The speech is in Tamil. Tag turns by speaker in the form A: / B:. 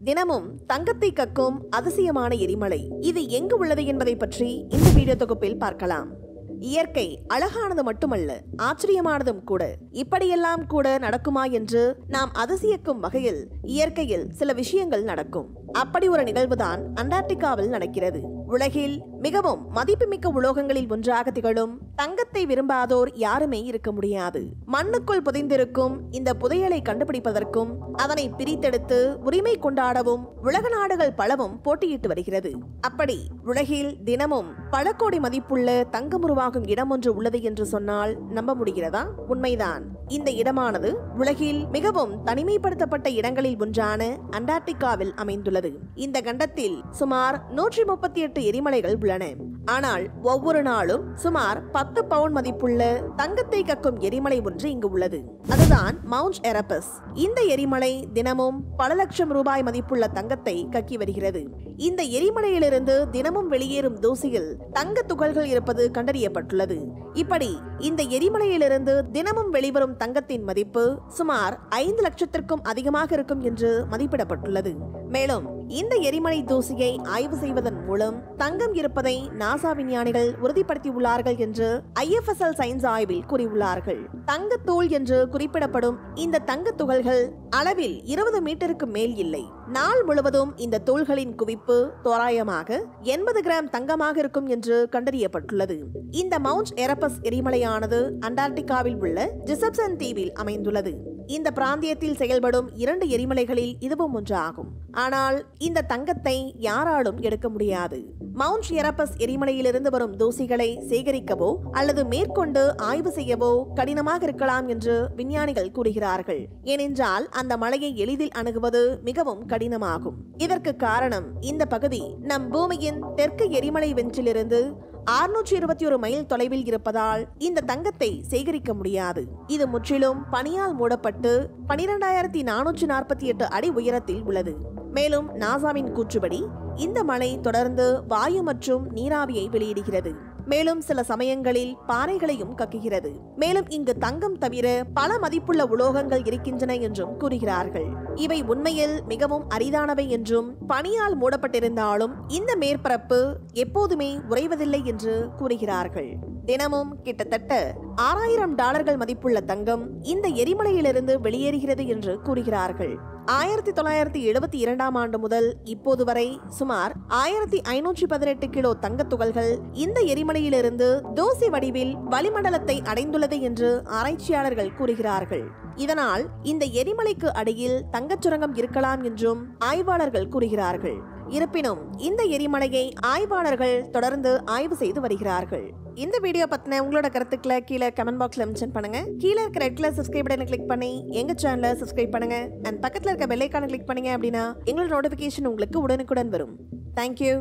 A: தினமும் தங்கத்தை கக்கும் அதிசயமான எரிமலை இது எங்கு உள்ளது என்பதை பற்றி இந்த வீடியோ தொகுப்பில் பார்க்கலாம். இயற்கை அழகானது மட்டுமல்ல, ஆச்சரியமானதும் கூட. இப்படியெல்லாம் கூட நடக்குமா என்று நாம் அதிசயிக்கும் வகையில் இயற்கையில் சில விஷயங்கள் நடக்கும். அப்படி ஒரு நிகழ்வுதான் அண்டார்டிகாவில் நடக்கிறது. உலகில் மிகவும் மதிப்புமிக்க உலோகங்களில் ஒன்றாக திகழும் தங்கத்தை விரும்பாதோர் யாருமே இருக்க முடியாது. மண்ணுக்குள் புதைந்திருக்கும் இந்த புதையலை கண்டுபிடிப்பதற்கும் அதனை பிரித்தெடுத்து உரிமை கொண்டாடவும் உலக நாடுகள் பலவும் போட்டியிட்டு வருகிறது. அப்படி உலகில் தினமும் பல கோடி மதிப்புள்ள தங்கம் உருவாகும் இடம் ஒன்று உள்ளது என்று சொன்னால் நம்ப முடிகிறதா? உண்மைதான். இந்த இடமானது உலகில் மிகவும் தனிமைப்படுத்தப்பட்ட இடங்களில் ஒன்றான அண்டார்டிகாவில் அமைந்துள்ளது. இந்த கண்டத்தில் சுமார் 138 எரிமலைகள் உள்ளன. ஆனால் ஒவ்வொரு நாளும் சுமார் 10 பவுண்ட் மதிப்புள்ள தங்கத்தை கக்கும் எரிமலை ஒன்று இங்கு உள்ளது. அதுதான் மவுண்ட் எரபஸ். இந்த எரிமலை தினமும் பல லட்சம் ரூபாய் மதிப்புள்ள தங்கத்தை கக்கி வருகிறது. இந்த எரிமலையிலிருந்து தினமும் வெளியேறும் தூசியில் தங்க துகள்கள் இருப்பது கண்டறியப்பட்டுள்ளது. இப்படி இந்த எரிமலையிலிருந்து தினமும் வெளிவரும் தங்கத்தின் மதிப்பு சுமார் 5 லட்சத்திற்கும் அதிகமாக இருக்கும் என்று மதிப்பிடப்பட்டுள்ளது. மேலும் இந்த எரிமலை தூசியை ஆய்வு செய்வதன் மூலம் தங்கம் இருப்பதை நாசா விஞ்ஞானிகள் உறுதிப்படுத்தியுள்ளார்கள் என்று IFSL சயின்ஸ் ஆய்வில் கூறியுள்ளார்கள். தங்கத்தூள் என்று குறிப்பிடப்படும் இந்த தங்க துகள்கள் அளவில் 20 மீட்டருக்கு மேல் இல்லை. நாள் முழுவதும் இந்த தூள்களின் குவிப்பு தோராயமாக 80 கிராம் தங்கமாக இருக்கும் என்று கண்டறியப்பட்டுள்ளது. இந்த மவுண்ட் எரபஸ் எரிமலையானது அண்டார்டிகாவில் உள்ள ஜெசப்சன் தீவில் அமைந்துள்ளது. இந்த பிராந்தியத்தில் செயல்படும் 2 எரிமலைகளில் இதுவும் ஒன்று ஆகும். ஆனால் இந்த தங்கத்தை யாராலும் எடுக்க முடியாது. மவுண்ட் எரபஸ் எரிமலையிலிருந்து வரும் தூசிகளை சேகரிக்கவோ அல்லது மேற்கொண்டு ஆய்வு செய்யவோ கடினமாக இருக்கலாம் என்று விஞ்ஞானிகள் கூறுகிறார்கள். ஏனென்றால் அந்த மலையை எளிதில் அணுகுவது மிகவும் கடினமாகும். இதற்கு காரணம் இந்த பகுதி நம் பூமியின் தெற்கு எரிமலை வெற்றிலிருந்து 621 மைல் தொலைவில் இருப்பதால் இந்த தங்கத்தை சேகரிக்க முடியாது. இது முற்றிலும் பனியால் மூடப்பட்டு 12,448 அடி உயரத்தில் உள்ளது. மேலும் நாசாவின் கூற்றுப்படி இந்த மலை தொடர்ந்து வாயு மற்றும் நீராவியை வெளியிடுகிறது. மேலும் சில சமயங்களில் பாறைகளையும் கக்குகிறது. மேலும் இங்கு தங்கம் தவிர பல மதிப்புள்ள உலோகங்கள் இருக்கின்றன என்றும் கூறுகிறார்கள். இவை உண்மையில் மிகவும் அரிதானவை என்றும் பனியால் மூடப்பட்டிருந்தாலும் இந்த மேற்பரப்பு எப்போதுமே உறைவதில்லை என்று கூறுகிறார்கள். தினமும் கிட்டத்தட்ட $6,000 மதிப்புள்ள தங்கம் இந்த எரிமலையிலிருந்து வெளியேறுகிறது என்று கூறுகிறார்கள். 1972ஆம் ஆண்டு முதல் இப்போது வரை சுமார் 1518 கிலோ தங்க துகள்கள் இந்த எரிமலையிலிருந்து தூசி வடிவில் வளிமண்டலத்தை அடைந்துள்ளது என்று ஆராய்ச்சியாளர்கள் கூறுகிறார்கள். இதனால் இந்த எரிமலைக்கு அடியில் தங்கச் சுரங்கம் இருக்கலாம் என்றும் ஆய்வாளர்கள் கூறுகிறார்கள். இருப்பினும் இந்த எரிமலையை ஆய்வாளர்கள் தொடர்ந்து ஆய்வு செய்து வருகிறார்கள். இந்த வீடியோ பத்தின உங்களோட கருத்துக்களை கீழே கமெண்ட் பாக்ஸ்ல மென்ஷன் பண்ணுங்க. கீழே இருக்கிற ரெட் கலர் சப்ஸ்கிரைப் பட்டனை கிளிக் பண்ணி எங்க சேனலை சப்ஸ்கிரைப் பண்ணுங்க. அண்ட் பக்கத்துல இருக்க பெல் ஐகானை கிளிக் பண்ணீங்க அப்படின்னா எங்களோட நோட்டிபிகேஷன் உங்களுக்கு உடனுக்குடன் வரும். தேங்க்யூ.